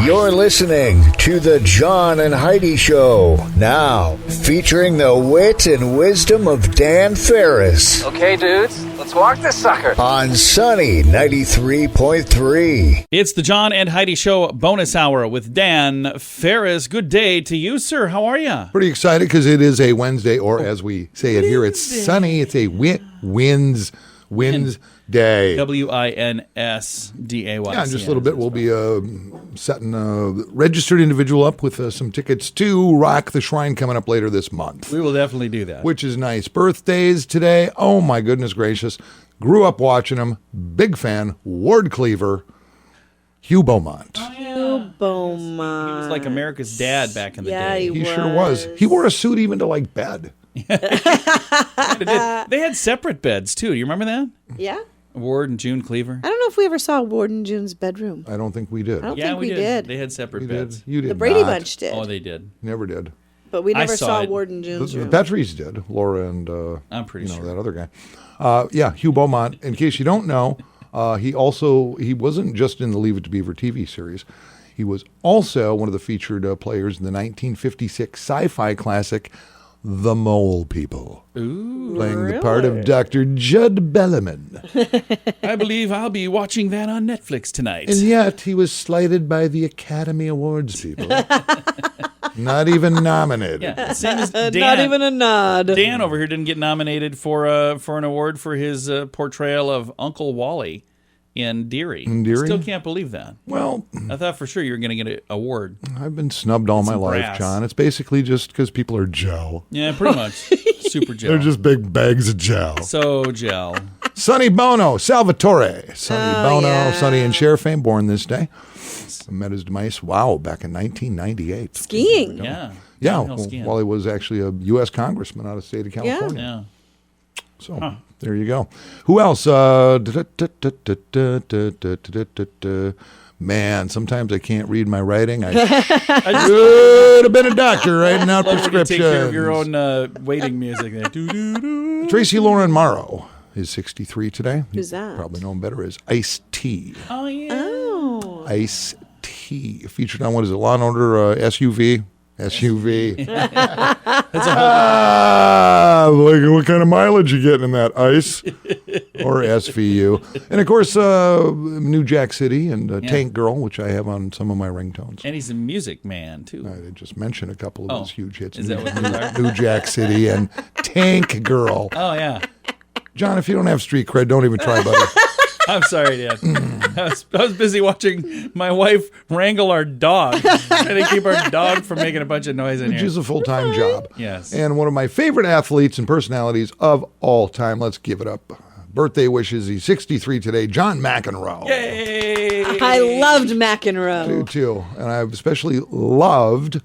You're listening to The John and Heidi Show. Now, featuring the wit and wisdom of Dan Ferris. Okay, dudes, let's walk this sucker. On Sunny 93.3. It's the John and Heidi Show bonus hour with Dan Ferris. Good day to you, sir. How are you? Pretty excited because it is a Wednesday, or as we say it here, it's sunny. It's a wins day. Winsday. Yeah, in just a little bit, we'll be setting a registered individual up with some tickets to Rock the Shrine coming up later this month. We will definitely do that. Which is nice. Birthdays today. Oh, my goodness gracious. Grew up watching them. Big fan. Ward Cleaver. Hugh Beaumont. Oh, yeah. Hugh Beaumont. He was like America's dad back in the day. He sure was. He wore a suit even to like bed. They had separate beds, too. You remember that? Yeah. Ward and June Cleaver. I don't know if we ever saw Ward and June's bedroom. I don't think we did. I don't think we did. They had separate We beds. did. You did The Brady not. Bunch did. Oh, they did. Never did. But we never saw saw it. Ward and June's The room. Petries did. Laura and I'm pretty sure. that other guy. Yeah, Hugh Beaumont. In case you don't know, he wasn't just in the Leave It to Beaver TV series. He was also one of the featured players in the 1956 sci-fi classic The Mole People. Ooh. Playing the part of Dr. Judd Belliman. I believe I'll be watching that on Netflix tonight. And yet he was slighted by the Academy Awards people. Not even nominated. Yeah, same as Dan. Not even a nod. Dan over here didn't get nominated for an award for his portrayal of Uncle Wally in Deary. Deary? Still can't believe that. Well, I thought for sure you were going to get an award. I've been snubbed all my Some life, brass. John. It's basically just because people are gel. Yeah, pretty much. Super gel. They're just big bags of gel. so gel. Sonny Bono, Salvatore. Sonny Bono, yeah. Sonny and Cher fame, born this day. Met his demise, back in 1998. Skiing. Yeah. Yeah, Downhill skiing. while he was actually a U.S. congressman out of the state of California. Yeah. So there you go. Who else? Man, sometimes I can't read my writing. I should have been a doctor writing out Love when you take care of prescriptions. your own waiting music. There. Doo-doo-doo. Tracy Lauren Morrow is 63 today. Who's that? Probably know him better as Ice-T. Oh, yeah. Oh. Ice-T. Featured on, what is it, Law & Order SUV? SUV. What kind of mileage you getting in that, ICE or SVU? And of course, New Jack City and Tank Girl, which I have on some of my ringtones. And he's a music man, too. I just mentioned a couple of his huge hits. Is that what those are? New Jack City and Tank Girl. Oh, yeah. John, if you don't have street cred, don't even try, buddy. I'm sorry, Dad. I was busy watching my wife wrangle our dog. Trying to keep our dog from making a bunch of noise in Which here. is a full-time job. Yes. And one of my favorite athletes and personalities of all time. Let's give it up. Birthday wishes. He's 63 today. John McEnroe. Yay! I loved McEnroe. Do too. And I've especially loved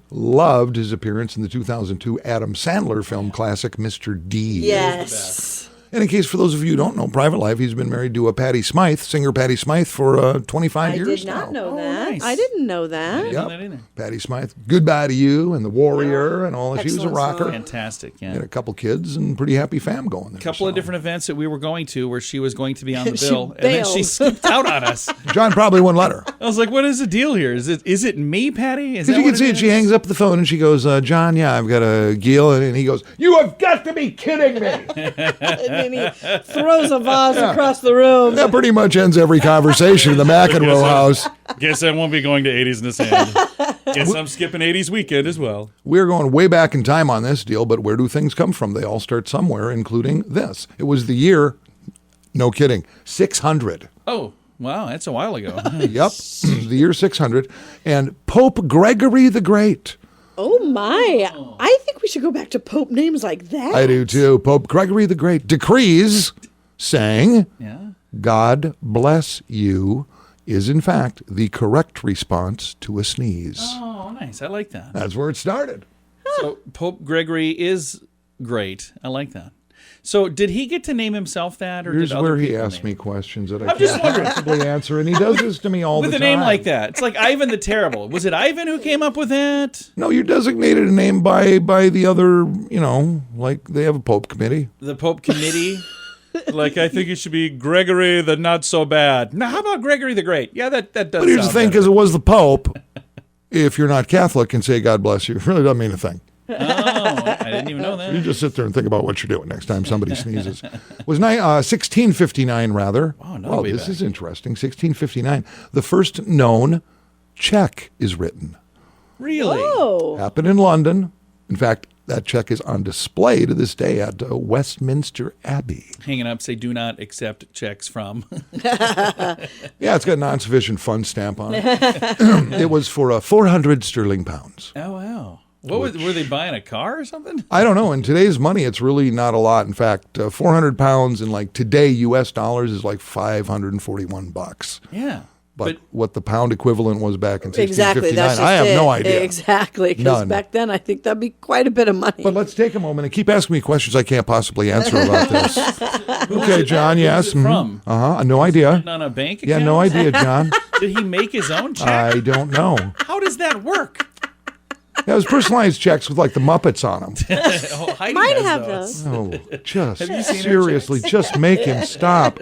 his appearance in the 2002 Adam Sandler film classic, Mr. D. Yes. And in case for those of you who don't know, private life, he's been married to Patti Smythe, singer Patti Smythe, for 25 I years did not now. know that. nice. I didn't know that. Didn't know that either. Patti Smythe, Goodbye to You, and The Warrior, and all that. She was a Excellent rocker. song. Fantastic, yeah. Had a couple kids and pretty happy fam going there. A couple of so. different events that we were going to where she was going to be on the She bill, and then she bailed. skipped out on us. John probably wouldn't let her. I was like, "What is the deal here? Is it me, Patty?" Is that Because you what can see it. She is? hangs up the phone and she goes, John, yeah, I've got a Gil. And he goes, you have got to be kidding me. And then he throws a vase across the room. That pretty much ends every conversation in the McEnroe house. Guess I won't be going to 80s in the sand. Guess I'm skipping 80s weekend as well. We're going way back in time on this deal, but where do things come from? They all start somewhere, including this. It was the year, no kidding, 600. Oh, wow, that's a while ago. Yep, the year 600. And Pope Gregory the Great. Oh, my. I think we should go back to Pope names like that. I do too. Pope Gregory the Great decrees saying, Yeah. God bless you is in fact the correct response to a sneeze. Oh, nice. I like that. That's where it started. So Pope Gregory is great. I like that. So did he get to name himself that, or Here's did other where he people asks name me him? questions that I I'm just can't wondering. possibly answer, and he does this to me all With the a time. name like that? It's like Ivan the Terrible. Was it Ivan who came up with that? No, you designated a name by the other, like they have a Pope committee. The Pope Committee? Like, I think it should be Gregory the Not So Bad. Now, how about Gregory the Great? Yeah, that does But here's the sound thing, better. because it was the Pope, if you're not Catholic and say God bless you, it really doesn't mean a thing. Oh, I didn't even know that. You just sit there and think about what you're doing next time somebody sneezes. Was 1659 rather. Wow, no, well, way this back. is interesting. 1659. The first known check is written. Really? Oh. Happened in London. In fact, that check is on display to this day at Westminster Abbey. Hanging up, say, do not accept checks from. Yeah, it's got a non-sufficient funds stamp on it. It was for 400 sterling pounds. Oh, wow. Were they buying a car or something? I don't know. In today's money, it's really not a lot. In fact, 400 pounds in like today U.S. dollars is like $541. Yeah. But what the pound equivalent was back in Exactly. 1659, That's just I have it. no idea. Exactly. Because None. back then, I think that'd be quite a bit of money. But let's take a moment and keep asking me questions I can't possibly answer about this. Okay, John, yes. Who's it from? No idea. On a bank Yeah, account? no idea, John. Did he make his own check? I don't know. How does that work? Yeah, it was personalized checks with like the Muppets on them. Oh, Heidi Might has have those. those. Oh, just you seen her seriously, just make him stop.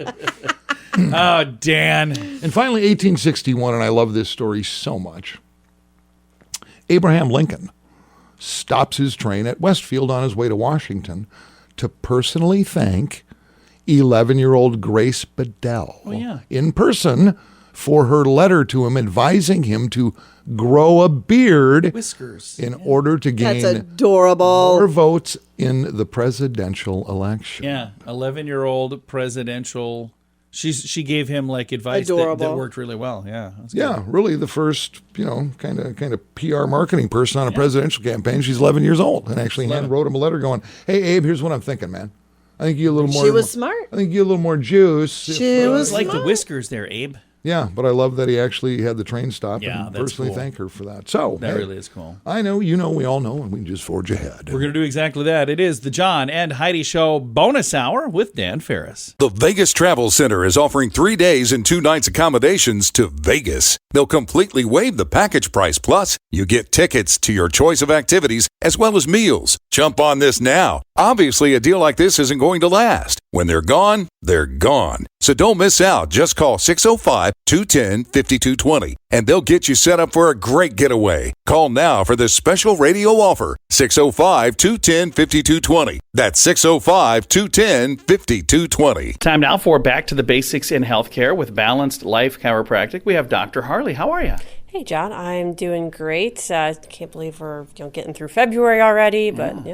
Oh, Dan. And finally, 1861, and I love this story so much. Abraham Lincoln stops his train at Westfield on his way to Washington to personally thank 11-year-old Grace Bedell in person for her letter to him advising him to grow a beard Whiskers. in order to That's gain adorable. more votes in the presidential election. Yeah, 11-year-old presidential. She gave him like advice that Adorable. worked really well. Yeah. That's good. Yeah, really the first, kind of PR marketing person on a presidential campaign. She's 11 years old and actually wrote him a letter going, "Hey, Abe, here's what I'm thinking, man. I think you get a little more. She was smart. I think you get a little more juice. She was It's like the smart. whiskers there, Abe. Yeah, but I love that he actually had the train stop Yeah, and that's personally cool. thank her for that. So That hey, really is cool. I know, you know, we all know, and we can just forge ahead. We're going to do exactly that. It is the John and Heidi Show bonus hour with Dan Ferris. The Vegas Travel Center is offering 3 days and 2 nights accommodations to Vegas. They'll completely waive the package price. Plus, you get tickets to your choice of activities as well as meals. Jump on this now. Obviously, a deal like this isn't going to last. When they're gone, they're gone. So don't miss out. Just call 605-210-5220 and they'll get you set up for a great getaway. Call now for this special radio offer. 605-210-5220. That's 605-210-5220. Time now for Back to the Basics in Healthcare with Balanced Life Chiropractic. We have Dr. Harley. How are you? Hey, John, I'm doing great. Can't believe we're getting through February already, but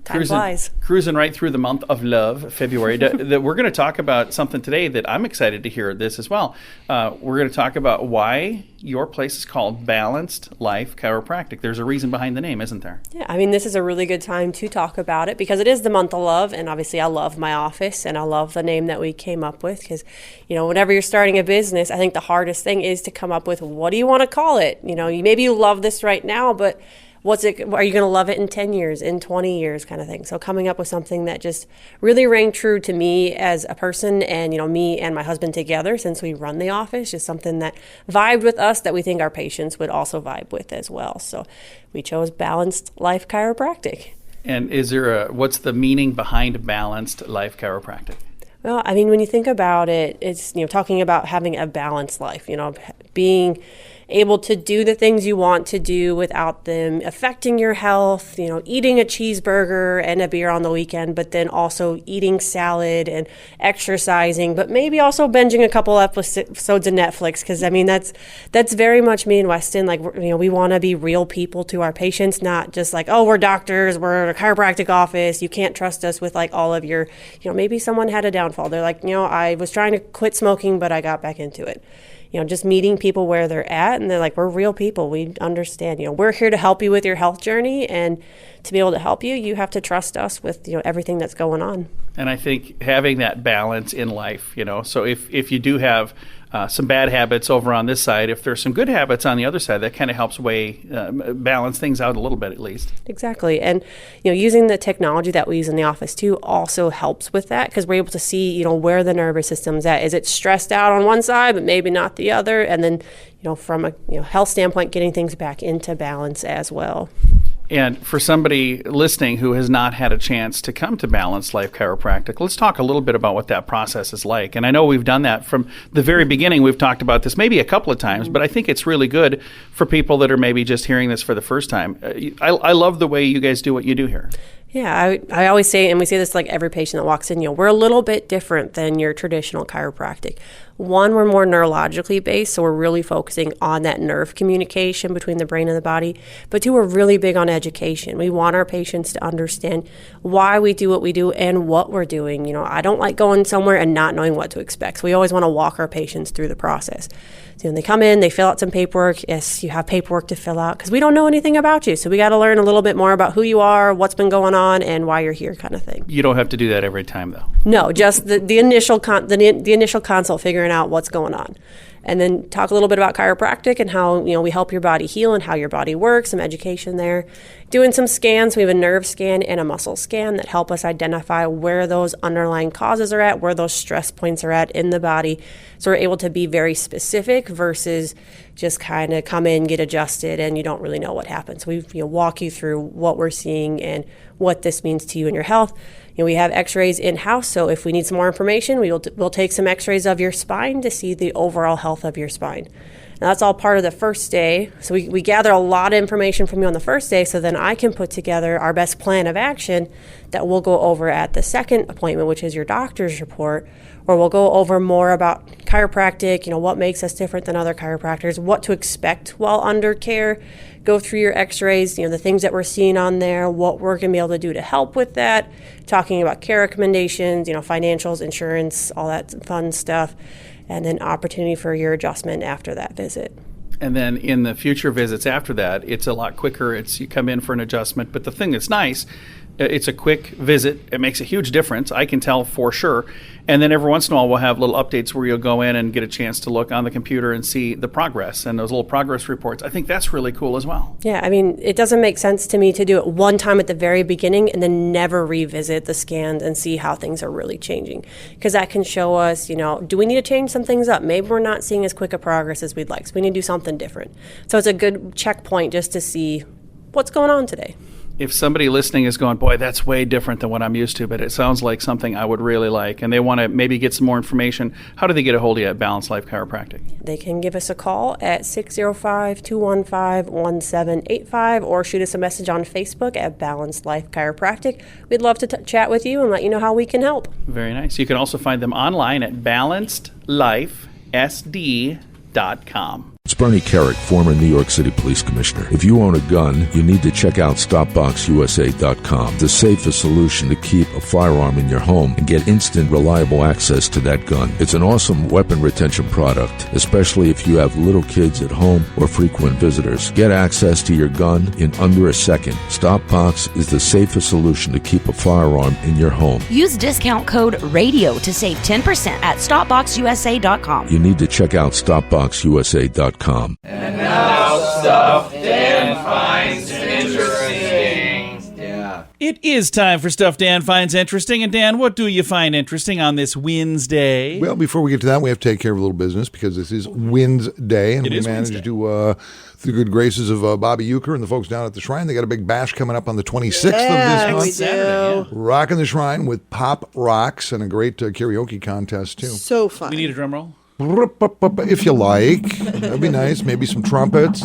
time flies. Cruising right through the month of love, February. We're going to talk about something today that I'm excited to hear this as well. We're going to talk about why your place is called Balanced Life Chiropractic. There's a reason behind the name, isn't there? Yeah, I mean, this is a really good time to talk about it because it is the month of love, and obviously I love my office, and I love the name that we came up with because, whenever you're starting a business, I think the hardest thing is to come up with, what do you want to call it? Maybe you love this right now, but are you going to love it in 10 years, in 20 years kind of thing? So coming up with something that just really rang true to me as a person and, me and my husband together since we run the office, just something that vibed with us that we think our patients would also vibe with as well. So we chose Balanced Life Chiropractic. And what's the meaning behind Balanced Life Chiropractic? Well, I mean, when you think about it, it's, talking about having a balanced life, being able to do the things you want to do without them affecting your health, eating a cheeseburger and a beer on the weekend, but then also eating salad and exercising, but maybe also binging a couple episodes of Netflix. Because, I mean, that's very much me and Weston. Like, we want to be real people to our patients, not just like, oh, we're doctors, we're a chiropractic office. You can't trust us with like all of your, maybe someone had a downfall. They're like, I was trying to quit smoking, but I got back into it. Just meeting people where they're at, and they're like, we're real people. We understand. We're here to help you with your health journey, and to be able to help you, you have to trust us with everything that's going on. And I think having that balance in life, so if you do have some bad habits over on this side, if there's some good habits on the other side, that kind of helps balance things out a little bit at least. Exactly. And, using the technology that we use in the office too also helps with that because we're able to see, where the nervous system's at. Is it stressed out on one side, but maybe not the other? And then, from a health standpoint, getting things back into balance as well. And for somebody listening who has not had a chance to come to Balanced Life Chiropractic, let's talk a little bit about what that process is like. And I know we've done that from the very beginning. We've talked about this maybe a couple of times, but I think it's really good for people that are maybe just hearing this for the first time. I love the way you guys do what you do here. Yeah, I always say, and we say this to like every patient that walks in, we're a little bit different than your traditional chiropractic. One, we're more neurologically based, so we're really focusing on that nerve communication between the brain and the body. But two, we're really big on education. We want our patients to understand why we do what we do and what we're doing. I don't like going somewhere and not knowing what to expect. So we always want to walk our patients through the process. So when they come in, they fill out some paperwork. Yes, you have paperwork to fill out because we don't know anything about you. So we got to learn a little bit more about who you are, what's been going on, and why you're here, kind of thing. You don't have to do that every time, though. No, just the initial the initial consult, figuring out what's going on, and then talk a little bit about chiropractic and how we help your body heal and how your body works. Some education there. Doing some scans. We have a nerve scan and a muscle scan that help us identify where those underlying causes are at, where those stress points are at in the body. So we're able to be very specific versus just kind of come in, get adjusted, and you don't really know what happens. So we walk you through what we're seeing and what this means to you and your health. We have x-rays in-house, so if we need some more information, we'll take some x-rays of your spine to see the overall health of your spine. Now, that's all part of the first day. So we gather a lot of information from you on the first day, so then I can put together our best plan of action that we'll go over at the second appointment, which is your doctor's report, where we'll go over more about chiropractic, what makes us different than other chiropractors, what to expect while under care, go through your x-rays, the things that we're seeing on there, what we're going to be able to do to help with that, talking about care recommendations, financials, insurance, all that fun stuff, and then opportunity for your adjustment after that visit. And then in the future visits after that, it's a lot quicker. You come in for an adjustment. But the thing that's nice, it's a quick visit. It makes a huge difference. I can tell for sure. And then every once in a while, we'll have little updates where you'll go in and get a chance to look on the computer and see the progress and those little progress reports. I think that's really cool as well. Yeah, it doesn't make sense to me to do it one time at the very beginning and then never revisit the scans and see how things are really changing. Because that can show us, do we need to change some things up? Maybe we're not seeing as quick a progress as we'd like, so we need to do something different. So it's a good checkpoint just to see what's going on today. If somebody listening is going, boy, that's way different than what I'm used to, but it sounds like something I would really like, and they want to maybe get some more information, how do they get a hold of you at Balanced Life Chiropractic? They can give us a call at 605-215-1785 or shoot us a message on Facebook at Balanced Life Chiropractic. We'd love to chat with you and let you know how we can help. Very nice. You can also find them online at balancedlifesd.com. It's Bernie Carrick, former New York City Police Commissioner. If you own a gun, you need to check out StopBoxUSA.com, the safest solution to keep a firearm in your home and get instant, reliable access to that gun. It's an awesome weapon retention product, especially if you have little kids at home or frequent visitors. Get access to your gun in under a second. StopBox is the safest solution to keep a firearm in your home. Use discount code RADIO to save 10% at StopBoxUSA.com. You need to check out StopBoxUSA.com. And now stuff Dan finds interesting. Yeah. It is time for Stuff Dan Finds Interesting. And Dan, what do you find interesting on this Wednesday? Well, before we get to that, we have to take care of a little business because this is Wednesday, and we managed to, through the good graces of Bobby Euchre and the folks down at the Shrine, they got a big bash coming up on the 26th of this month. Saturday, yeah. Rocking the Shrine with Pop Rocks and a great karaoke contest, too. So fun. We need a drum roll. If you like. That'd be nice. Maybe some trumpets.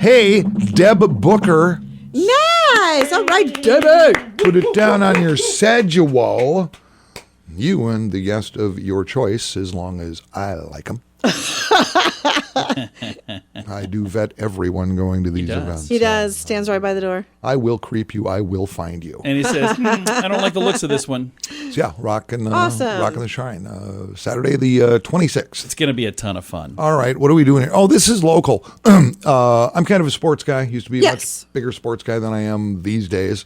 Hey, Deb Booker. Nice. All right, Debbie. Put it down on your schedule. You and the guest of your choice, as long as I like them. I do vet everyone going to these events. He does. Stands right by the door. I will creep you. I will find you. And he says, I don't like the looks of this one. So yeah, rocking Awesome. the Shrine. Saturday the 26th. It's going to be a ton of fun. All right, what are we doing here? Oh, this is local. I'm kind of a sports guy. Used to be a much bigger sports guy than I am these days.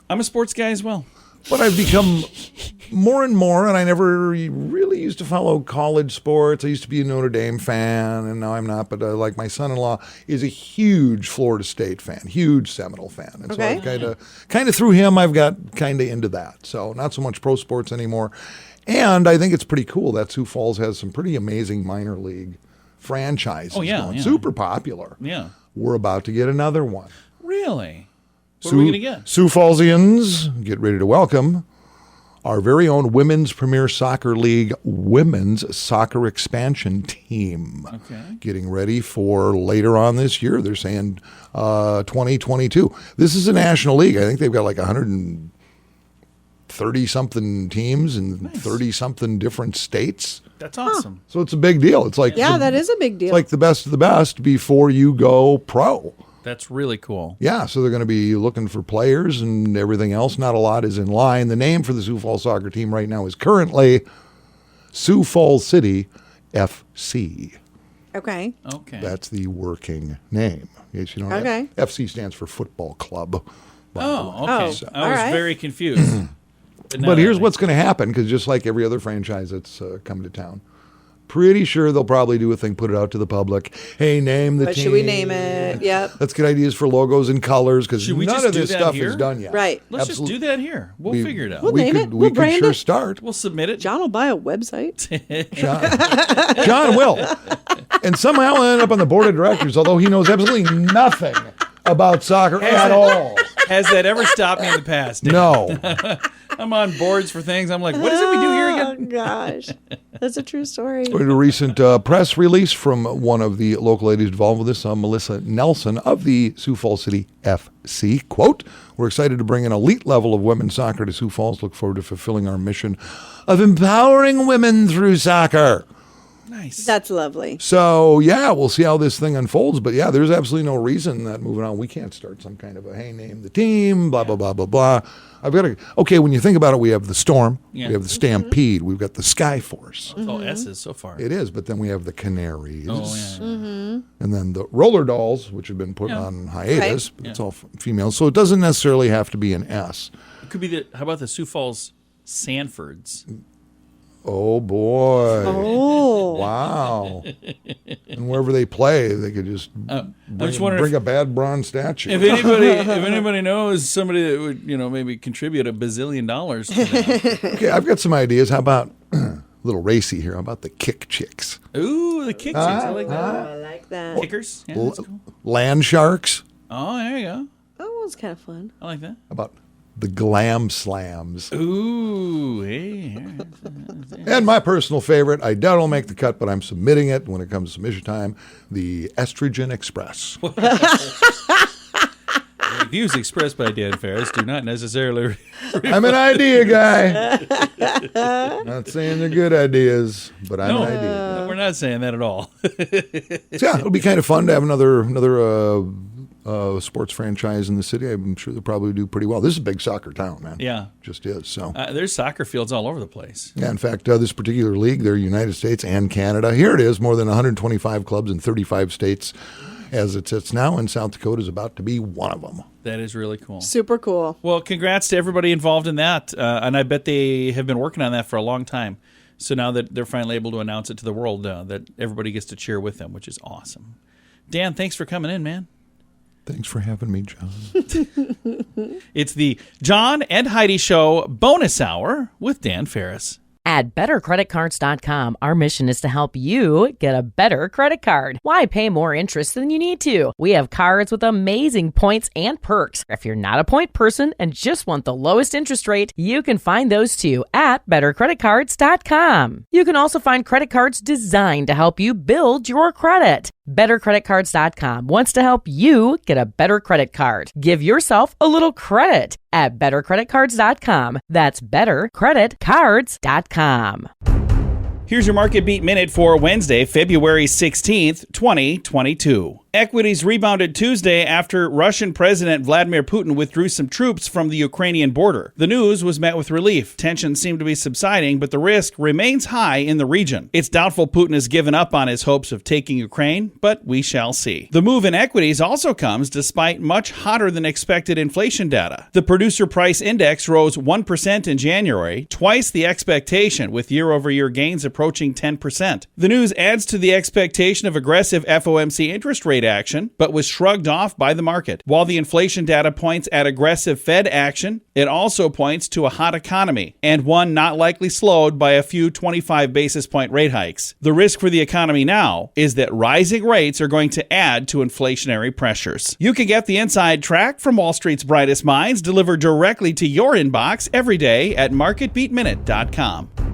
I'm a sports guy as well. But I've become more and more, and I never really used to follow college sports. I used to be a Notre Dame fan, and now I'm not. But like my son-in-law is a huge Florida State fan, huge Seminole fan, and so I kind of through him, I've got kind of into that. So not so much pro sports anymore, and I think it's pretty cool that Sioux Falls has some pretty amazing minor league franchises. Oh, yeah. Super popular. Yeah. we're about to get another one. Really? What are we going to get? Sioux Fallsians, get ready to welcome our very own Women's Premier Soccer League Women's Soccer Expansion Team. Okay. Getting ready for later on this year. They're saying 2022. This is a national league. I think they've got like 130-something teams in 30-something different states. That's awesome. So it's a big deal. It's like that is a big deal. It's like the best of the best before you go pro. That's really cool. Yeah, so they're going to be looking for players and everything else. Not a lot is in line. The name for the Sioux Falls soccer team right now is currently Sioux Falls City FC. Okay. Okay. That's the working name. Yes, you know. Okay. FC stands for Football Club. Oh, okay. Oh, I was all right. very confused. But here's what's going to happen, because just like every other franchise that's coming to town, pretty sure they'll probably do a thing, put it out to the public. Hey, name the What team. should we name it? Yep. Let's get ideas for logos and colors, because Should we none just of do this that stuff here? is done yet. Right. Let's just do that here. We'll figure it out. We'll name it. We We'll could brand sure it. start. We'll submit it. John will buy a website. John will. And somehow he'll end up on the board of directors, although he knows absolutely nothing about soccer at all. Has that ever stopped me in the past? No. I'm on boards for things. I'm like, what is it we do here again? Oh, gosh. That's a true story. We had a recent press release from one of the local ladies involved with this, Melissa Nelson of the Sioux Falls City FC. Quote, we're excited to bring an elite level of women's soccer to Sioux Falls. Look forward to fulfilling our mission of empowering women through soccer. Nice. That's lovely. So, yeah, we'll see how this thing unfolds. But, yeah, there's absolutely no reason that moving on, we can't start some kind of a, hey, name the team, blah, blah, blah, blah, blah. I've got to, okay, when you think about it, we have the Storm, we have the Stampede, we've got the Sky Force. It's all S's so far. It is, but then we have the Canaries. Oh, yeah. And then the Roller Dolls, which have been put on hiatus, but it's all females. So it doesn't necessarily have to be an S. It could be how about the Sioux Falls Sanfords? Oh, boy. Oh. Wow. And wherever they play, they could just bring a bad bronze statue. If anybody knows somebody that would, maybe contribute $1 bazillion to that. Okay, I've got some ideas. How about a little racy here? How about the Kick Chicks? Ooh, the kick chicks. I like that. I like that. Kickers. Yeah, that's cool. Land Sharks? Oh, there you go. Oh, it's kind of fun. I like that. How about the Glam Slams? Ooh, hey. And my personal favorite, I doubt it'll make the cut, but I'm submitting it when it comes to submission time, the Estrogen Express. Views expressed by Dan Ferris do not necessarily. I'm an idea guy. Not saying they're good ideas, but I'm an idea. No, we're not saying that at all. So yeah, it'll be kind of fun to have another sports franchise in the city. I'm sure they'll probably do pretty well. This is a big soccer town, man. Yeah. Just is. So there's soccer fields all over the place. yeah, in fact, this particular league, they're United States and Canada. Here it is, more than 125 clubs in 35 states as it sits now, and South Dakota is about to be one of them. That is really cool. Super cool. Well, congrats to everybody involved in that. And I bet they have been working on that for a long time. So now that they're finally able to announce it to the world, that everybody gets to cheer with them, which is awesome. Dan, thanks for coming in, man. Thanks for having me, John. It's the John and Heidi Show bonus hour with Dan Ferris. At BetterCreditCards.com, our mission is to help you get a better credit card. Why pay more interest than you need to? We have cards with amazing points and perks. If you're not a point person and just want the lowest interest rate, you can find those too at BetterCreditCards.com. You can also find credit cards designed to help you build your credit. BetterCreditCards.com wants to help you get a better credit card. Give yourself a little credit at BetterCreditCards.com. That's BetterCreditCards.com. Here's your Market Beat Minute for Wednesday, February 16th, 2022. Equities rebounded Tuesday after Russian President Vladimir Putin withdrew some troops from the Ukrainian border. The news was met with relief. Tensions seem to be subsiding, but the risk remains high in the region. It's doubtful Putin has given up on his hopes of taking Ukraine, but we shall see. The move in equities also comes despite much hotter than expected inflation data. The Producer Price Index rose 1% in January, twice the expectation, with year-over-year gains approaching 10%. The news adds to the expectation of aggressive FOMC interest rate rate action, but was shrugged off by the market. While the inflation data points at aggressive Fed action, it also points to a hot economy, and one not likely slowed by a few 25 basis point rate hikes. The risk for the economy now is that rising rates are going to add to inflationary pressures. You can get the inside track from Wall Street's brightest minds delivered directly to your inbox every day at marketbeatminute.com.